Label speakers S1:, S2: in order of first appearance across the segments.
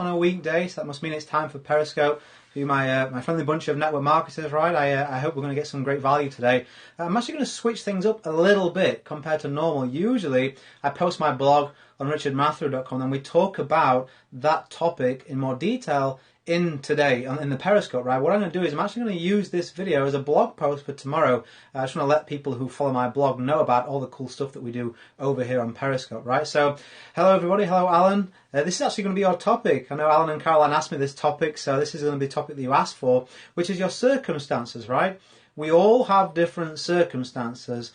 S1: on a weekday, so that must mean it's time for Periscope. For my friendly bunch of network marketers, right? I hope we're going to get some great value today. I'm actually going to switch things up a little bit compared to normal. Usually, I post my blog on richardmathew.com and we talk about that topic in more detail in the Periscope, right? What I'm going to do is I'm actually going to use this video as a blog post for tomorrow. I just want to let people who follow my blog know about all the cool stuff that we do over here on Periscope, right? So, hello everybody, hello Alan. This is actually going to be our topic. I know Alan and Caroline asked me this topic, so this is going to be the topic that you asked for, which is your circumstances, right? We all have different circumstances,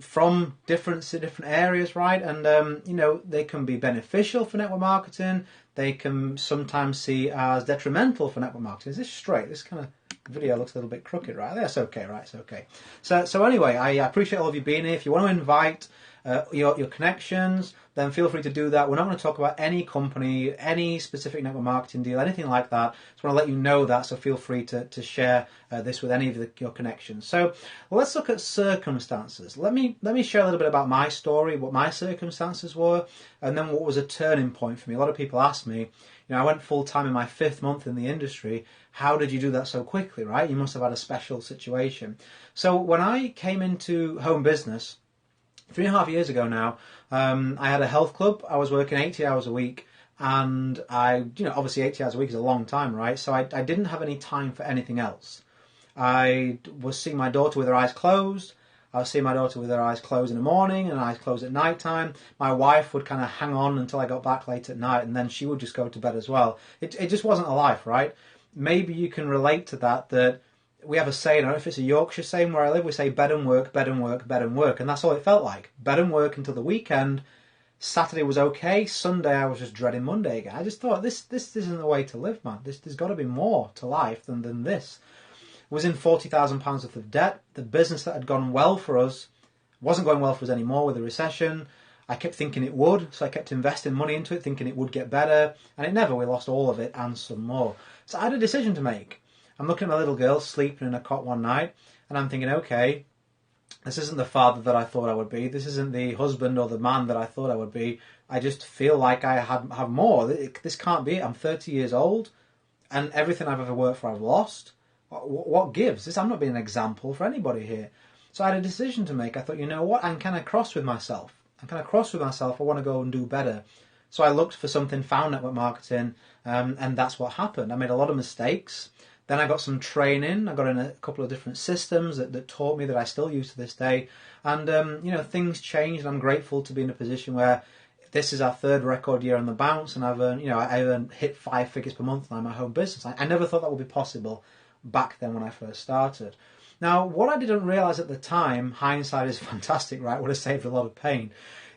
S1: from different areas, right? And, they can be beneficial for network marketing. They can sometimes see as detrimental for network marketing. Is this straight? This kind of video looks a little bit crooked, right? That's okay, right? It's okay. So anyway, I appreciate all of you being here. If you want to invite your connections, then feel free to do that. We're not going to talk about any company, any specific network marketing deal, anything like that. Just want to let you know that, so feel free to share this with any of your connections. So let's look at circumstances. Let me share a little bit about my story, what my circumstances were, and then what was a turning point for me. A lot of people ask me, I went full-time in my 5th month in the industry. How did you do that so quickly, right? You must have had a special situation. So when I came into home business, 3.5 years ago now, I had a health club. I was working 80 hours a week, and obviously 80 hours a week is a long time, right? So I didn't have any time for anything else. I was seeing my daughter with her eyes closed. I was seeing my daughter with her eyes closed in the morning and eyes closed at night time. My wife would kind of hang on until I got back late at night, and then she would just go to bed as well. It just wasn't a life, right? Maybe you can relate to that we have a saying, I don't know if it's a Yorkshire saying where I live, we say bed and work, bed and work, bed and work. And that's all it felt like. Bed and work until the weekend. Saturday was okay. Sunday I was just dreading Monday again. I just thought, this isn't the way to live, man. There's got to be more to life than this. I was in £40,000 worth of debt. The business that had gone well for us wasn't going well for us anymore with the recession. I kept thinking it would, so I kept investing money into it, thinking it would get better. And it never. We lost all of it and some more. So I had a decision to make. I'm looking at my little girl sleeping in a cot one night, and I'm thinking, okay, this isn't the father that I thought I would be. This isn't the husband or the man that I thought I would be. I just feel like I have more. This can't be it. I'm 30 years old, and everything I've ever worked for I've lost. What gives? I'm not being an example for anybody here. So I had a decision to make. I thought, you know what? I'm kind of cross with myself. I want to go and do better. So I looked for something, found network marketing, and that's what happened. I made a lot of mistakes. Then I got some training. I got in a couple of different systems that taught me that I still use to this day. And, things changed. And I'm grateful to be in a position where this is our 3rd record year on the bounce. And I've earned, hit 5 figures per month now in my home business. I never thought that would be possible back then when I first started. Now, what I didn't realize at the time, hindsight is fantastic, right? Would have saved a lot of pain,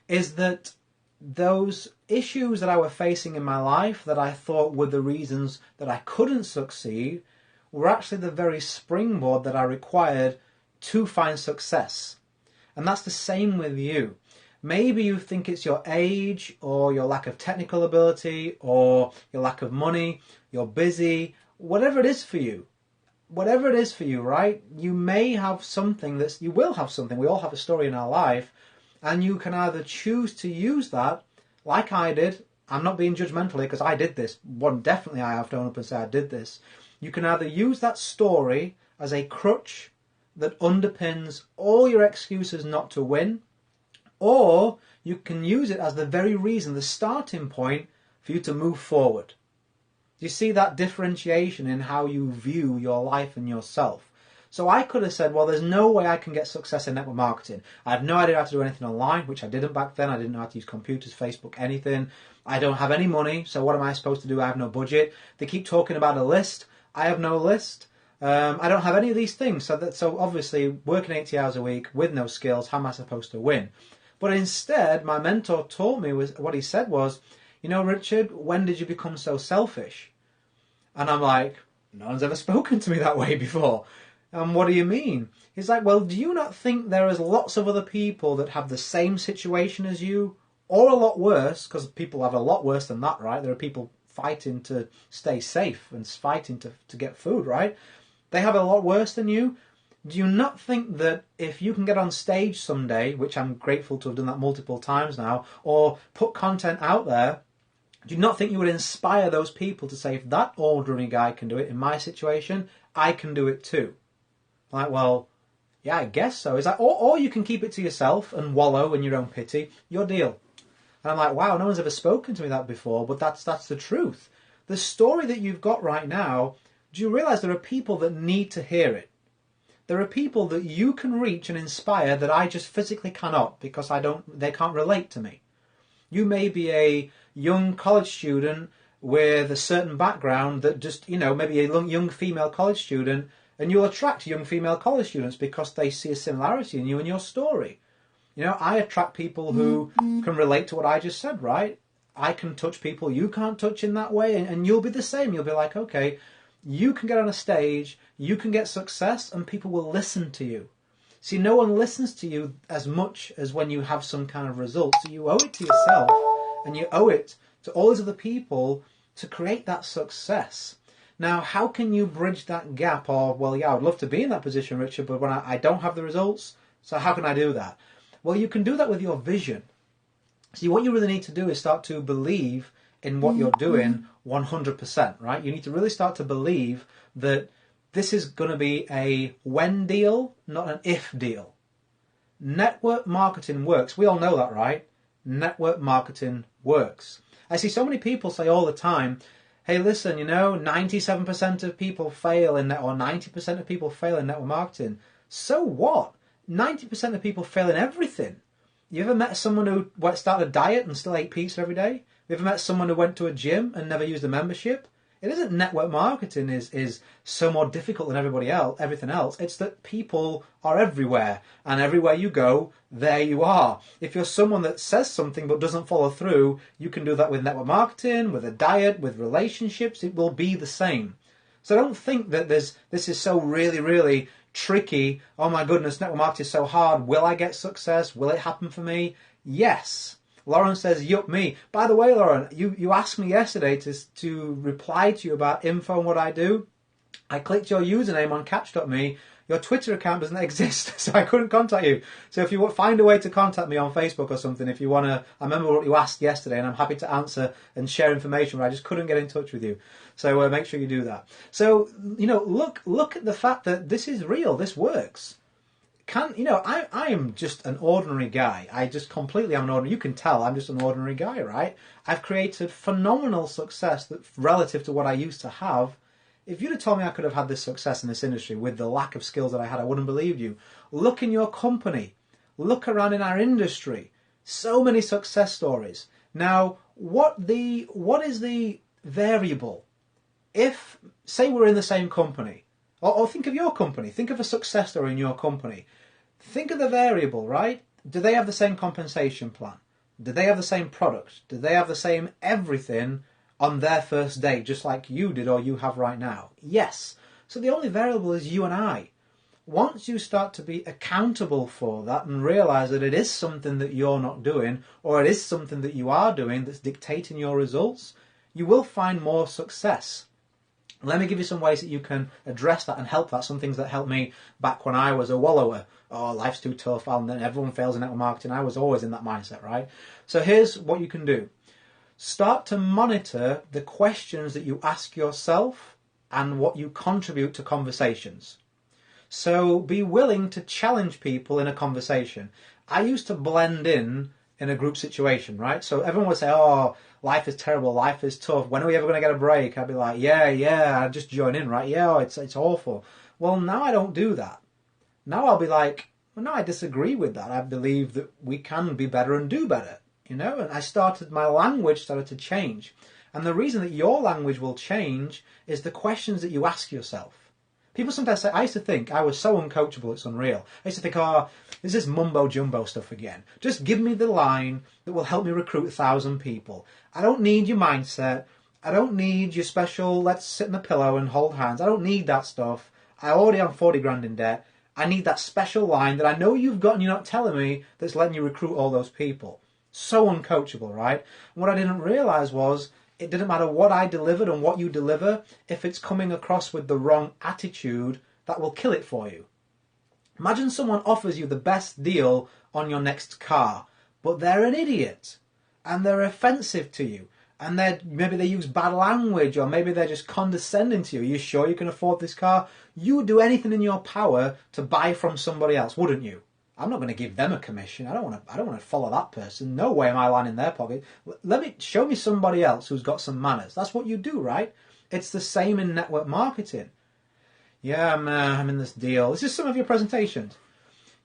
S1: is that those issues that I were facing in my life that I thought were the reasons that I couldn't succeed were actually the very springboard that I required to find success. And that's the same with you. Maybe you think it's your age or your lack of technical ability or your lack of money, you're busy, whatever it is for you. Whatever it is for you, right? You may have something you will have something. We all have a story in our life, and you can either choose to use that, like I did. I'm not being judgmental here because I did this. Definitely I have to own up and say I did this. You can either use that story as a crutch that underpins all your excuses not to win, or you can use it as the very reason, the starting point for you to move forward. Do you see that differentiation in how you view your life and yourself? So I could have said, well, there's no way I can get success in network marketing. I had no idea how to do anything online, which I didn't back then. I didn't know how to use computers, Facebook, anything. I don't have any money, so what am I supposed to do? I have no budget. They keep talking about a list. I have no list. I don't have any of these things. So obviously, working 80 hours a week with no skills, how am I supposed to win? But instead, my mentor taught me, what he said was, Richard, when did you become so selfish? And I'm like, no one's ever spoken to me that way before. And what do you mean? He's like, well, do you not think there is lots of other people that have the same situation as you, or a lot worse, because people have a lot worse than that, right? There are people fighting to stay safe and fighting to get food, right? They have a lot worse than you. Do you not think that if you can get on stage someday, which I'm grateful to have done that multiple times now, or put content out there, Do you not think you would inspire those people to say, if that ordinary guy can do it in my situation, I can do it too? Like, well, yeah, I guess so. Is that, or you can keep it to yourself and wallow in your own pity. Your deal. And I'm like, wow, no one's ever spoken to me that before, but that's the truth. The story that you've got right now, do you realise there are people that need to hear it? There are people that you can reach and inspire that I just physically cannot, because they can't relate to me. You may be a young college student with a certain background that just, maybe a young female college student, and you'll attract young female college students because they see a similarity in you and your story. I attract people who can relate to what I just said, right? I can touch people you can't touch in that way, and you'll be the same. You'll be like, okay, you can get on a stage, you can get success, and people will listen to you. See, no one listens to you as much as when you have some kind of result. So you owe it to yourself, and you owe it to all these other people to create that success. Now, how can you bridge that gap of, well, yeah, I'd love to be in that position, Richard, but when I don't have the results, so how can I do that? Well, you can do that with your vision. See, what you really need to do is start to believe in what you're doing 100%, right? You need to really start to believe that this is going to be a when deal, not an if deal. Network marketing works. We all know that, right? Network marketing works. I see so many people say all the time, hey, listen, 97% of people fail in or 90% of people fail in network marketing. So what? 90% of people fail in everything. You ever met someone who started a diet and still ate pizza every day? You ever met someone who went to a gym and never used a membership? It isn't network marketing is so more difficult than everything else. It's that people are everywhere, and everywhere you go, there you are. If you're someone that says something but doesn't follow through, you can do that with network marketing, with a diet, with relationships. It will be the same. So don't think that this is so really, really tricky. Oh my goodness, network marketing is so hard. Will I get success? Will it happen for me? Yes. Lauren says, yup me. By the way, Lauren, you asked me yesterday to reply to you about info and what I do. I clicked your username on catch.me. Your Twitter account doesn't exist, so I couldn't contact you. So if you find a way to contact me on Facebook or something, if you want to, I remember what you asked yesterday, and I'm happy to answer and share information, but I just couldn't get in touch with you. So make sure you do that. So, look at the fact that this is real, this works. I am just an ordinary guy. I'm an ordinary. You can tell I'm just an ordinary guy, right? I've created phenomenal success that relative to what I used to have. If you'd have told me I could have had this success in this industry with the lack of skills that I had, I wouldn't believe you. Look in your company. Look around in our industry. So many success stories. Now, what is the variable? If, say we're in the same company, or think of your company. Think of a success story in your company. Think of the variable, right? Do they have the same compensation plan? Do they have the same product? Do they have the same everything on their first day, just like you did or you have right now? Yes. So the only variable is you and I. Once you start to be accountable for that and realise that it is something that you're not doing, or it is something that you are doing that's dictating your results, you will find more success. Let me give you some ways that you can address that and help that. Some things that helped me back when I was a wallower. Oh, life's too tough, and then everyone fails in network marketing. I was always in that mindset, right? So here's what you can do. Start to monitor the questions that you ask yourself and what you contribute to conversations. So be willing to challenge people in a conversation. I used to blend in a group situation, right? So everyone would say, oh, life is terrible, life is tough, when are we ever going to get a break? I'd be like, yeah, I'd just join in, right? Yeah, it's awful. Well, now I don't do that. Now I'll be like, well, no, I disagree with that. I believe that we can be better and do better, and my language started to change. And the reason that your language will change is the questions that you ask yourself. People sometimes say, I used to think I was so uncoachable, it's unreal. I used to think, oh, this is mumbo-jumbo stuff again. Just give me the line that will help me recruit 1,000 people. I don't need your mindset. I don't need your special, let's sit in a pillow and hold hands. I don't need that stuff. I already have 40 grand in debt. I need that special line that I know you've got and you're not telling me that's letting you recruit all those people. So uncoachable, right? And what I didn't realise was, it didn't matter what I delivered and what you deliver, if it's coming across with the wrong attitude, that will kill it for you. Imagine someone offers you the best deal on your next car, but they're an idiot and they're offensive to you and maybe they use bad language, or maybe they're just condescending to you. Are you sure you can afford this car? You would do anything in your power to buy from somebody else, wouldn't you? I'm not going to give them a commission. I don't want to follow that person. No way am I lining their pocket. Show me somebody else who's got some manners. That's what you do, right? It's the same in network marketing. Yeah, I'm in this deal. This is some of your presentations.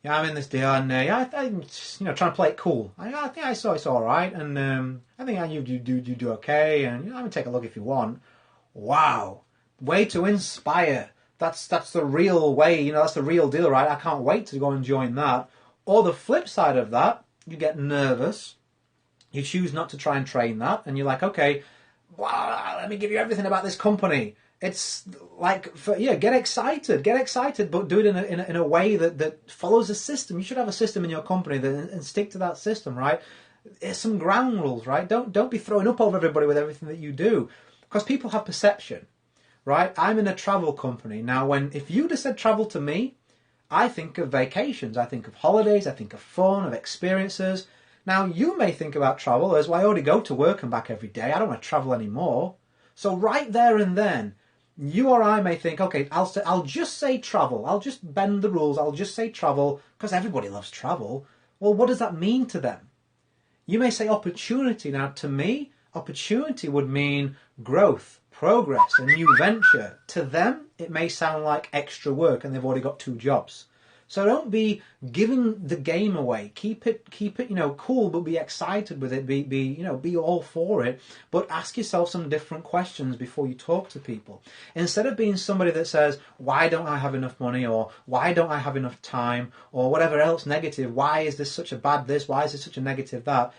S1: Yeah, I'm in this deal, and I'm just, trying to play it cool. I think I saw it's all right, and I think you do okay, and I'm gonna take a look if you want. Wow, way to inspire. That's the real way. That's the real deal, right? I can't wait to go and join that. Or the flip side of that, you get nervous. You choose not to try and train that, and you're like, okay, wow, let me give you everything about this company. It's like, get excited, but do it in a way that follows a system. You should have a system in your company and stick to that system, right? There's some ground rules, right? Don't be throwing up over everybody with everything that you do, because people have perception, right? I'm in a travel company now. If you just said travel to me, I think of vacations, I think of holidays, I think of fun, of experiences. Now you may think about travel as, well, I already go to work and back every day. I don't want to travel anymore. So right there and then, you or I may think, okay, I'll just say travel. I'll just bend the rules. I'll just say travel because everybody loves travel. Well, what does that mean to them? You may say opportunity. Now, to me, opportunity would mean growth, progress, a new venture. To them, it may sound like extra work and they've already got 2 jobs. So don't be giving the game away. Keep it, cool, but be excited with it. Be all for it. But ask yourself some different questions before you talk to people. Instead of being somebody that says, why don't I have enough money? Or why don't I have enough time? Or whatever else negative. Why is this such a bad this? Why is this such a negative that?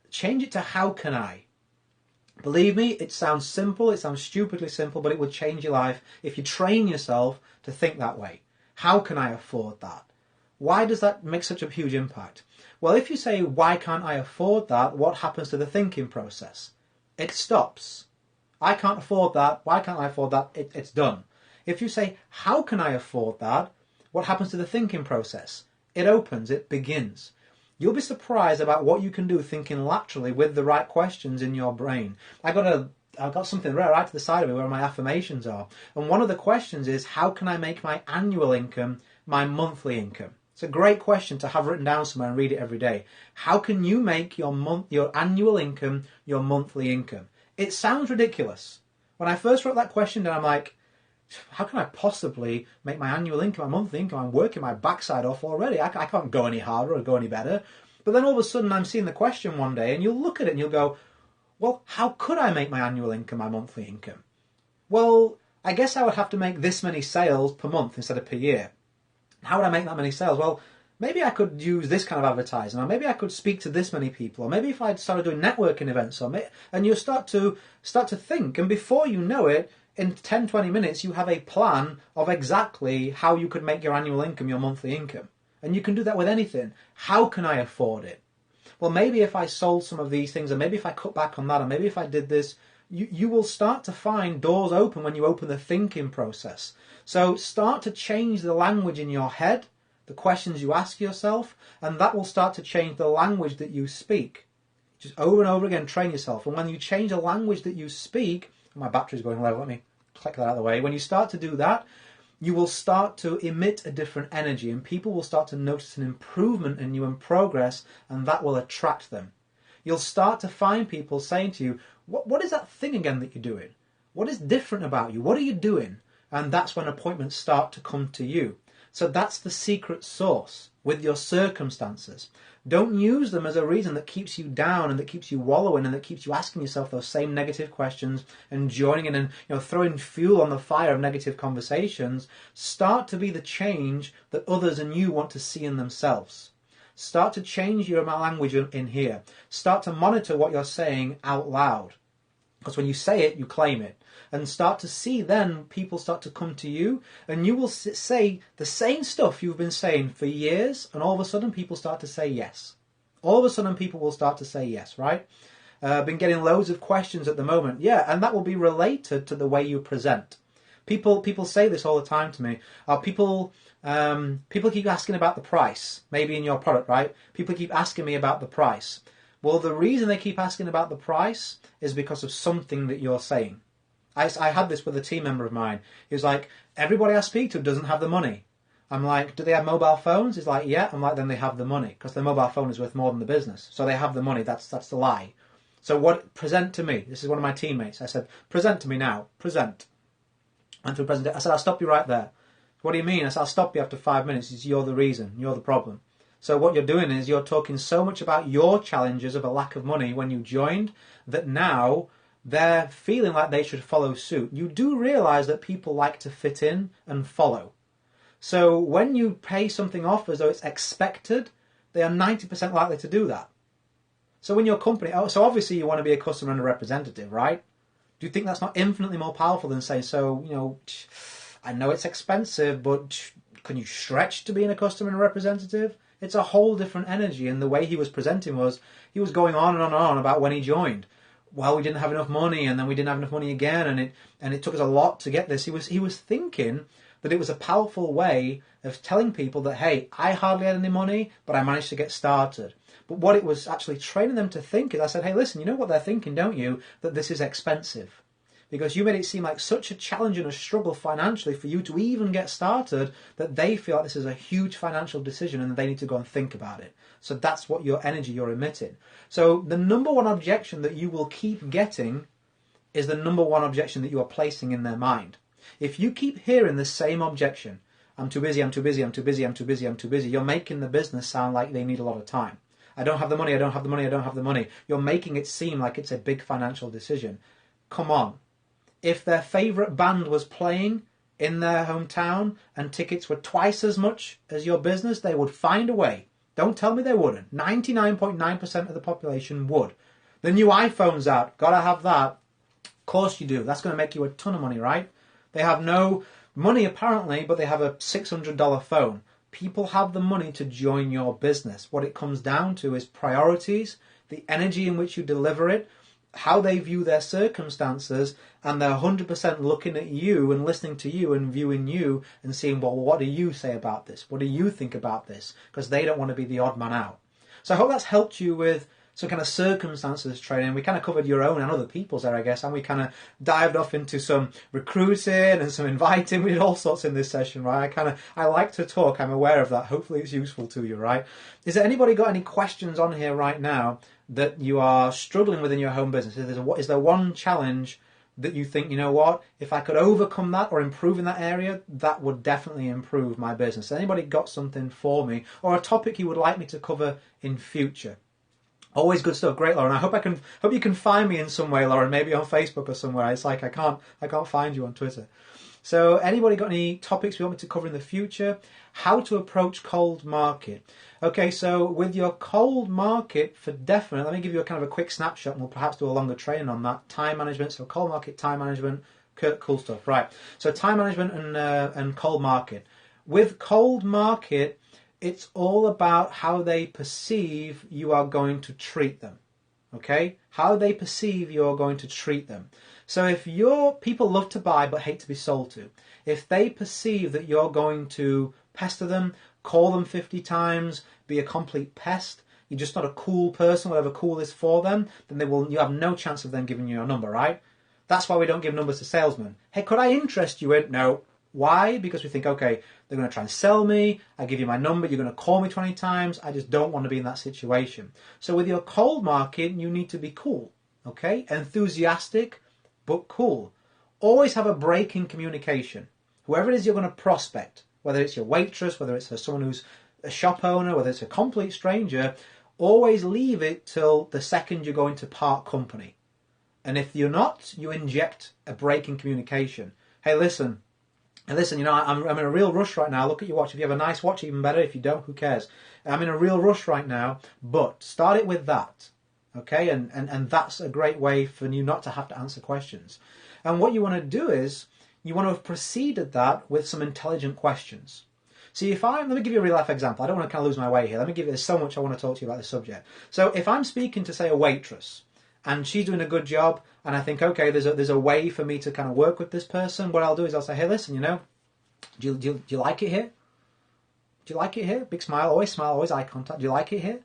S1: Change it to how can I? Believe me, it sounds simple. It sounds stupidly simple, but it would change your life if you train yourself to think that way. How can I afford that? Why does that make such a huge impact? Well, if you say, why can't I afford that? What happens to the thinking process? It stops. I can't afford that. Why can't I afford that? It's done. If you say, how can I afford that? What happens to the thinking process? It opens. It begins. You'll be surprised about what you can do thinking laterally with the right questions in your brain. I've got something right to the side of me where my affirmations are. And one of the questions is, how can I make my annual income my monthly income? It's a great question to have written down somewhere and read it every day. How can you make your annual income your monthly income? It sounds ridiculous. When I first wrote that question down, I'm like, how can I possibly make my annual income my monthly income? I'm working my backside off already. I can't go any harder or go any better. But then all of a sudden I'm seeing the question one day and you'll look at it and you'll go, well, how could I make my annual income my monthly income? Well, I guess I would have to make this many sales per month instead of per year. How would I make that many sales? Well, maybe I could use this kind of advertising, or maybe I could speak to this many people, or maybe if I started doing networking events, and you start to think, and before you know it, in 10, 20 minutes, you have a plan of exactly how you could make your annual income your monthly income. And you can do that with anything. How can I afford it? Well, maybe if I sold some of these things, and maybe if I cut back on that, and maybe if I did this, you will start to find doors open when you open the thinking process. So start to change the language in your head, the questions you ask yourself, and that will start to change the language that you speak. Just over and over again, train yourself. And when you change the language that you speak, my battery's going low, let me click that out of the way. When you start to do that, you will start to emit a different energy, and people will start to notice an improvement in you and progress, and that will attract them. You'll start to find people saying to you, what is that thing again that you're doing? What is different about you? What are you doing? And that's when appointments start to come to you. So that's the secret sauce with your circumstances. Don't use them as a reason that keeps you down and that keeps you wallowing and that keeps you asking yourself those same negative questions and joining in and throwing fuel on the fire of negative conversations. Start to be the change that others and you want to see in themselves. Start to change your language in here. Start to monitor what you're saying out loud. Because when you say it, you claim it. And start to see then people start to come to you and you will say the same stuff you've been saying for years, and all of a sudden people start to say yes. All of a sudden people will start to say yes, right? I've been getting loads of questions at the moment. Yeah, and that will be related to the way you present. People say this all the time to me. People keep asking about the price, maybe in your product, right? People keep asking me about the price. Well, the reason they keep asking about the price is because of something that you're saying. I had this with a team member of mine. He was like, everybody I speak to doesn't have the money. I'm like, do they have mobile phones? He's like, yeah. I'm like, then they have the money because their mobile phone is worth more than the business. So they have the money. That's the lie. So present to me. This is one of my teammates. I said, present to me now. Present. Went through a presentation. I said, I'll stop you right there. What do you mean? I said, I'll stop you after 5 minutes. It's you're the reason. You're the problem. So what you're doing is you're talking so much about your challenges of a lack of money when you joined that now they're feeling like they should follow suit. You do realise that people like to fit in and follow. So when you pay something off as though it's expected, they are 90% likely to do that. So when your company, so obviously you want to be a customer and a representative, right? Do you think that's not infinitely more powerful than saying, so, I know it's expensive, but can you stretch to being a customer and a representative? It's a whole different energy, and the way he was presenting was, he was going on and on and on about when he joined. Well, we didn't have enough money, and then we didn't have enough money again, and it took us a lot to get this. He was thinking that it was a powerful way of telling people that, hey, I hardly had any money, but I managed to get started. But what it was actually training them to think is, I said, hey, listen, you know what they're thinking, don't you? That this is expensive. Because you made it seem like such a challenge and a struggle financially for you to even get started that they feel like this is a huge financial decision and they need to go and think about it. So that's what your energy you're emitting. So the number one objection that you will keep getting is the number one objection that you are placing in their mind. If you keep hearing the same objection, I'm too busy, I'm too busy, I'm too busy, I'm too busy, I'm too busy, you're making the business sound like they need a lot of time. I don't have the money, I don't have the money, I don't have the money. You're making it seem like it's a big financial decision. Come on. If their favourite band was playing in their hometown and tickets were twice as much as your business, they would find a way. Don't tell me they wouldn't. 99.9% of the population would. The new iPhone's out. Gotta have that. Of course you do. That's going to make you a ton of money, right? They have no money apparently, but they have a $600 phone. People have the money to join your business. What it comes down to is priorities, the energy in which you deliver it, how they view their circumstances, and they're 100% looking at you and listening to you and viewing you and seeing, well, what do you say about this? What do you think about this? Because they don't want to be the odd man out. So I hope that's helped you with some kind of circumstances training. We kind of covered your own and other people's there, I guess, and we kind of dived off into some recruiting and some inviting. We did all sorts in this session, right? I like to talk. I'm aware of that. Hopefully it's useful to you, right? Is there anybody got any questions on here right now that you are struggling with in your home business? Is there one challenge that you think, you know what, if I could overcome that or improve in that area, that would definitely improve my business? Anybody got something for me or a topic you would like me to cover in future? Always good stuff. Great, Lauren. I hope you can find me in some way, Lauren, maybe on Facebook or somewhere. It's like I can't find you on Twitter. So anybody got any topics we want me to cover in the future? How to approach cold market. Okay, so with your cold market, for definite, let me give you a kind of a quick snapshot and we'll perhaps do a longer training on that. Time management, so cold market, time management, cool stuff. Right, so time management and cold market. With cold market, it's all about how they perceive you are going to treat them. Okay? How they perceive you are going to treat them. So if people love to buy but hate to be sold to, if they perceive that you're going to pester them, call them 50 times, be a complete pest, you're just not a cool person, whatever cool is for them, then you have no chance of them giving you your number, right? That's why we don't give numbers to salesmen. Hey, could I interest you in? No. Why? Because we think, okay, they're going to try and sell me, I give you my number, you're going to call me 20 times, I just don't want to be in that situation. So with your cold market, you need to be cool, okay? Enthusiastic, but cool. Always have a break in communication. Whoever it is you're going to prospect, whether it's your waitress, whether it's someone who's a shop owner, whether it's a complete stranger, always leave it till the second you're going to part company. And if you're not, you inject a break in communication. Hey, listen, I'm in a real rush right now. Look at your watch. If you have a nice watch, even better. If you don't, who cares? I'm in a real rush right now, but start it with that, okay? And that's a great way for you not to have to answer questions. And what you want to do is, you want to have preceded that with some intelligent questions. See, let me give you a real life example. I don't want to kind of lose my way here. There's so much I want to talk to you about this subject. So if I'm speaking to, say, a waitress, and she's doing a good job, and I think, okay, there's a way for me to kind of work with this person, what I'll do is I'll say, hey, listen, do you like it here? Do you like it here? Big smile, always eye contact. Do you like it here?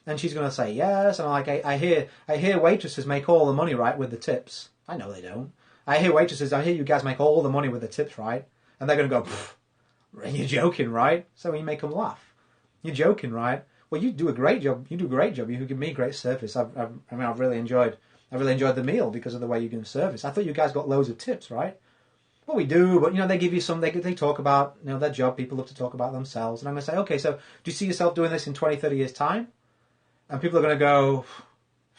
S1: And she's going to say yes. And I'm like, I hear waitresses make all the money, right, with the tips. I know they don't. I hear you guys make all the money with the tips, right? And they're going to go, you're joking, right? So you make them laugh. You're joking, right? Well, you do a great job. You do a great job. You give me great service. I've really enjoyed the meal because of the way you give service. I thought you guys got loads of tips, right? Well, we do, but they give you some. They talk about their job. People love to talk about themselves, and I'm going to say, okay, so do you see yourself doing this in 20, 30 years time? And people are going to go,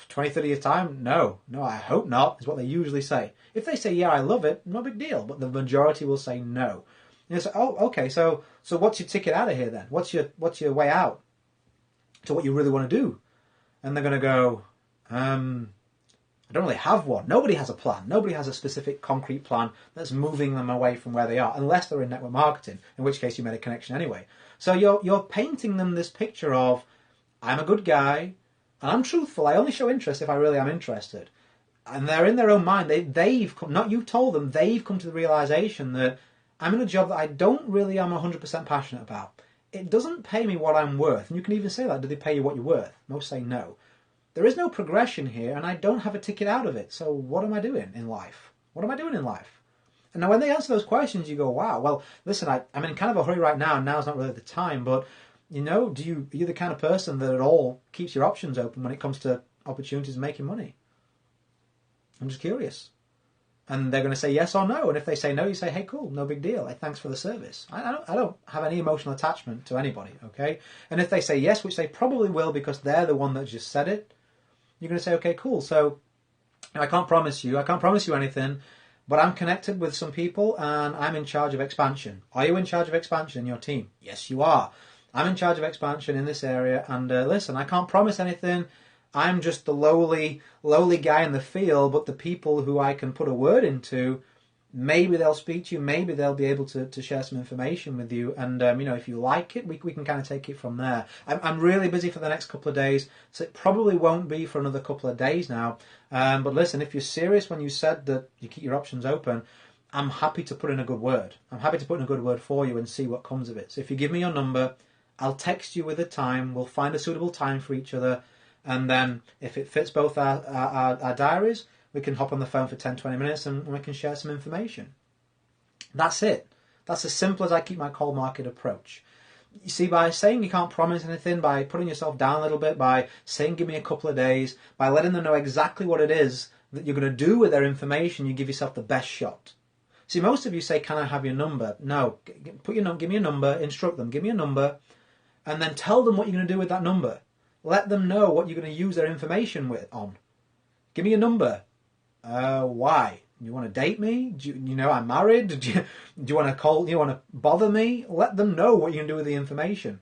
S1: 20, 30 years time? No, I hope not. Is what they usually say. If they say yeah, I love it, no big deal. But the majority will say no. And you say, oh, okay, so what's your ticket out of here then? What's your way out to what you really want to do? And they're going to go, I don't really have one. Nobody has a plan. Nobody has a specific concrete plan that's moving them away from where they are, unless they're in network marketing, in which case you made a connection anyway. So you're painting them this picture of, I'm a good guy, and I'm truthful. I only show interest if I really am interested. And they're in their own mind. They've come, not you told them, they've come to the realization that I'm in a job that I don't really am 100% passionate about. It doesn't pay me what I'm worth. And you can even say that. Do they pay you what you're worth? Most say no. There is no progression here, and I don't have a ticket out of it. So what am I doing in life? What am I doing in life? And now when they answer those questions, you go, wow, well, listen, I'm in kind of a hurry right now, and now's not really the time, but, are you the kind of person that at all keeps your options open when it comes to opportunities of making money? I'm just curious. And they're going to say yes or no, and if they say no, you say, hey, cool, no big deal. Thanks for the service. I don't have any emotional attachment to anybody, okay? And if they say yes, which they probably will because they're the one that just said it, you're going to say, okay, cool. So I can't promise you anything, but I'm connected with some people and I'm in charge of expansion. Are you in charge of expansion in your team? Yes, you are. I'm in charge of expansion in this area. And listen, I can't promise anything. I'm just the lowly guy in the field, but the people who I can put a word into, maybe they'll speak to you, maybe they'll be able to share some information with you, and if you like it, we can kind of take it from there. I'm really busy for the next couple of days, so it probably won't be for another couple of days now. But listen, if you're serious when you said that you keep your options open, I'm happy to put in a good word. I'm happy to put in a good word for you and see what comes of it. So if you give me your number, I'll text you with a time. We'll find a suitable time for each other, and then if it fits both our diaries, we can hop on the phone for 10, 20 minutes and we can share some information. That's it. That's as simple as I keep my cold market approach. You see, by saying you can't promise anything, by putting yourself down a little bit, by saying give me a couple of days, by letting them know exactly what it is that you're going to do with their information, you give yourself the best shot. See, most of you say, can I have your number? No. Give me a number, instruct them, give me a number, and then tell them what you're going to do with that number. Let them know what you're going to use their information on. Give me a number. Why? You want to date me? I'm married? Do you want to call? You want to bother me? Let them know what you can do with the information,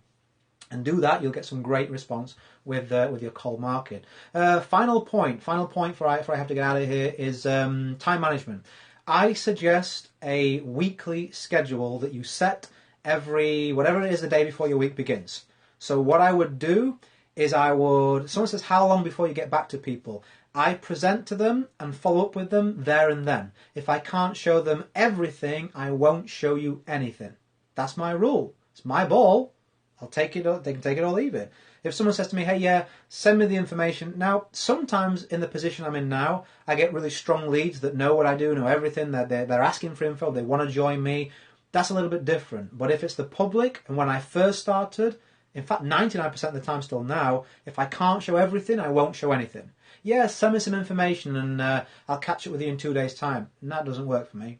S1: and do that. You'll get some great response with your cold market. Final point before I have to get out of here is time management. I suggest a weekly schedule that you set whatever it is the day before your week begins. So what I would do is someone says how long before you get back to people. I present to them and follow up with them there and then. If I can't show them everything, I won't show you anything. That's my rule. It's my ball. I'll take it. They can take it or leave it. If someone says to me, hey, yeah, send me the information. Now, sometimes in the position I'm in now, I get really strong leads that know what I do, know everything. They're asking for info. They want to join me. That's a little bit different. But if it's the public, and when I first started, in fact, 99% of the time still now, if I can't show everything, I won't show anything. Yeah, send me some information and I'll catch up with you in 2 days' time. And that doesn't work for me.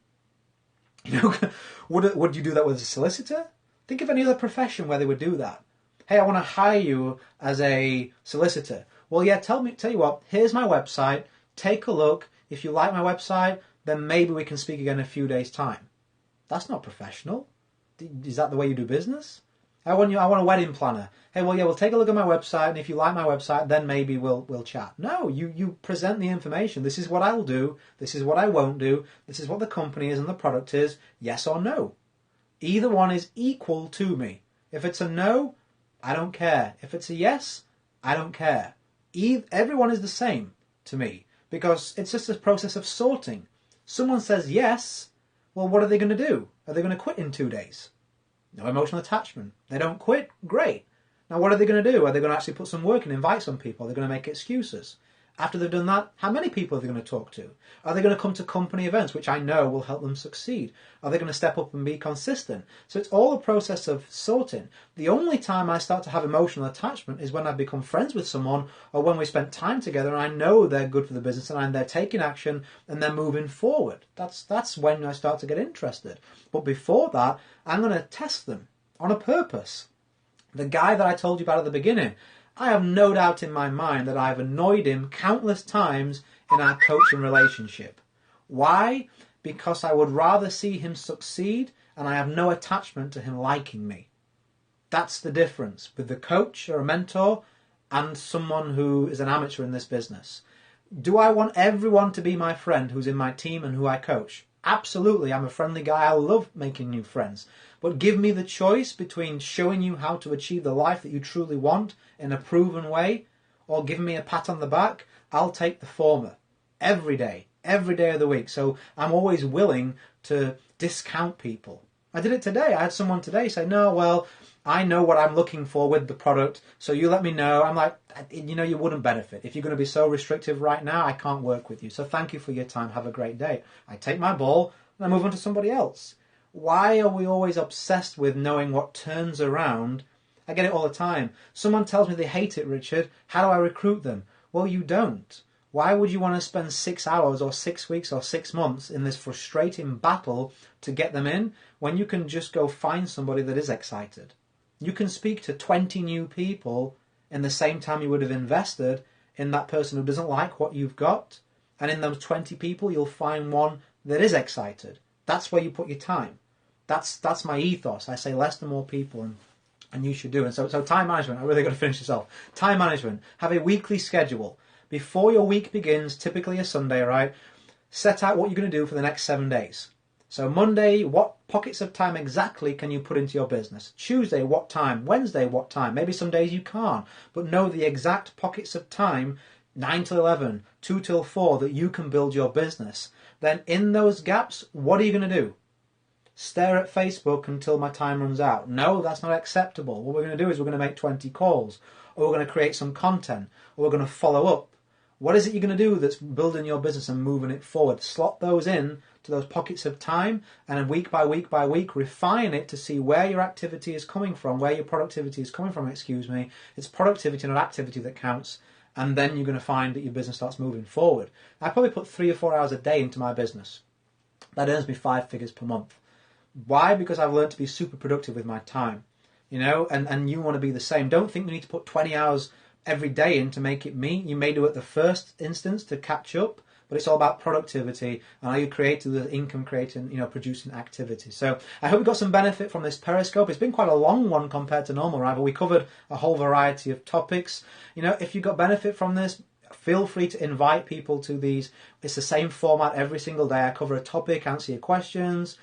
S1: Would you do that with a solicitor? Think of any other profession where they would do that. Hey, I want to hire you as a solicitor. Well, yeah, tell you what, here's my website. Take a look. If you like my website, then maybe we can speak again in a few days' time. That's not professional. Is that the way you do business? I want a wedding planner. Hey, well, yeah, we'll take a look at my website, and if you like my website, then maybe we'll chat. No, you present the information. This is what I'll do. This is what I won't do. This is what the company is and the product is. Yes or no. Either one is equal to me. If it's a no, I don't care. If it's a yes, I don't care. Everyone is the same to me because it's just a process of sorting. Someone says yes, well, what are they going to do? Are they going to quit in 2 days? No emotional attachment. They don't quit? Great. Now, what are they going to do? Are they going to actually put some work and invite some people? Are they going to make excuses? After they've done that, how many people are they going to talk to? Are they going to come to company events, which I know will help them succeed? Are they going to step up and be consistent? So it's all a process of sorting. The only time I start to have emotional attachment is when I become friends with someone, or when we spend time together and I know they're good for the business and they're taking action and they're moving forward. That's when I start to get interested. But before that, I'm going to test them on a purpose. The guy that I told you about at the beginning, I have no doubt in my mind that I've annoyed him countless times in our coaching relationship. Why? Because I would rather see him succeed and I have no attachment to him liking me. That's the difference with the coach or a mentor and someone who is an amateur in this business. Do I want everyone to be my friend who's in my team and who I coach? Absolutely, I'm a friendly guy. I love making new friends. But give me the choice between showing you how to achieve the life that you truly want in a proven way, or giving me a pat on the back. I'll take the former every day of the week. So I'm always willing to discount people. I did it today. I had someone today say, no, well, I know what I'm looking for with the product, so you let me know. I'm like, you wouldn't benefit. If you're going to be so restrictive right now, I can't work with you. So thank you for your time. Have a great day. I take my ball and I move on to somebody else. Why are we always obsessed with knowing what turns around? I get it all the time. Someone tells me they hate it, Richard. How do I recruit them? Well, you don't. Why would you want to spend 6 hours or 6 weeks or 6 months in this frustrating battle to get them in when you can just go find somebody that is excited? You can speak to 20 new people in the same time you would have invested in that person who doesn't like what you've got. And in those 20 people, you'll find one that is excited. That's where you put your time. That's my ethos. I say less than more people, and you should do. And so time management, I really got to finish this off. Time management. Have a weekly schedule. Before your week begins, typically a Sunday, right? Set out what you're going to do for the next 7 days. So Monday, what pockets of time exactly can you put into your business? Tuesday, what time? Wednesday, what time? Maybe some days you can't, but know the exact pockets of time, 9 till 11, 2 till 4, that you can build your business. Then in those gaps, what are you going to do? Stare at Facebook until my time runs out. No, that's not acceptable. What we're going to do is we're going to make 20 calls, or we're going to create some content, or we're going to follow up. What is it you're going to do that's building your business and moving it forward? Slot those in to those pockets of time, and then week by week by week, refine it to see where your activity is coming from, where your productivity is coming from, It's productivity, not activity, that counts. And then you're going to find that your business starts moving forward. I probably put 3 or 4 hours a day into my business. That earns me 5 figures per month. Why? Because I've learned to be super productive with my time, and you want to be the same. Don't think you need to put 20 hours every day in to make it meet. You may do it at the first instance to catch up, but it's all about productivity and are you creating the income creating, producing activity. So I hope you got some benefit from this Periscope. It's been quite a long one compared to normal, right? But we covered a whole variety of topics. If you got benefit from this, feel free to invite people to these. It's the same format every single day. I cover a topic, answer your questions,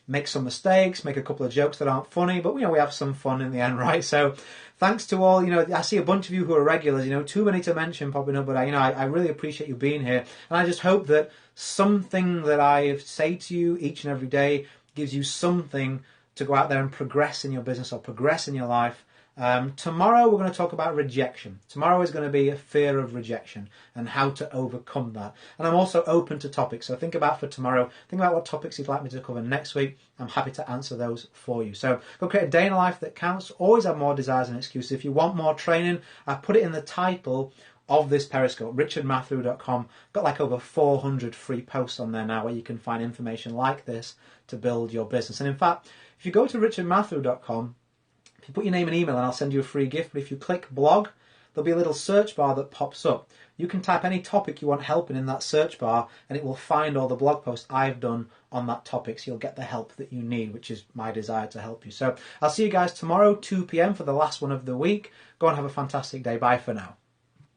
S1: make some mistakes, make a couple of jokes that aren't funny, but we have some fun in the end, right? So thanks to all, I see a bunch of you who are regulars, too many to mention popping up, but I really appreciate you being here. And I just hope that something that I say to you each and every day gives you something to go out there and progress in your business or progress in your life. Tomorrow we're going to talk about rejection. Tomorrow is going to be a fear of rejection and how to overcome that. And I'm also open to topics. So think about for tomorrow. Think about what topics you'd like me to cover next week. I'm happy to answer those for you. So go create a day in a life that counts. Always have more desires and excuses. If you want more training, I put it in the title of this Periscope, richardmathew.com. Got like over 400 free posts on there now where you can find information like this to build your business. And in fact, if you go to richardmathew.com, if you put your name and email, and I'll send you a free gift. But if you click blog, there'll be a little search bar that pops up. You can type any topic you want help in that search bar, and it will find all the blog posts I've done on that topic. So you'll get the help that you need, which is my desire to help you. So I'll see you guys tomorrow, 2 p.m. for the last one of the week. Go and have a fantastic day. Bye for now.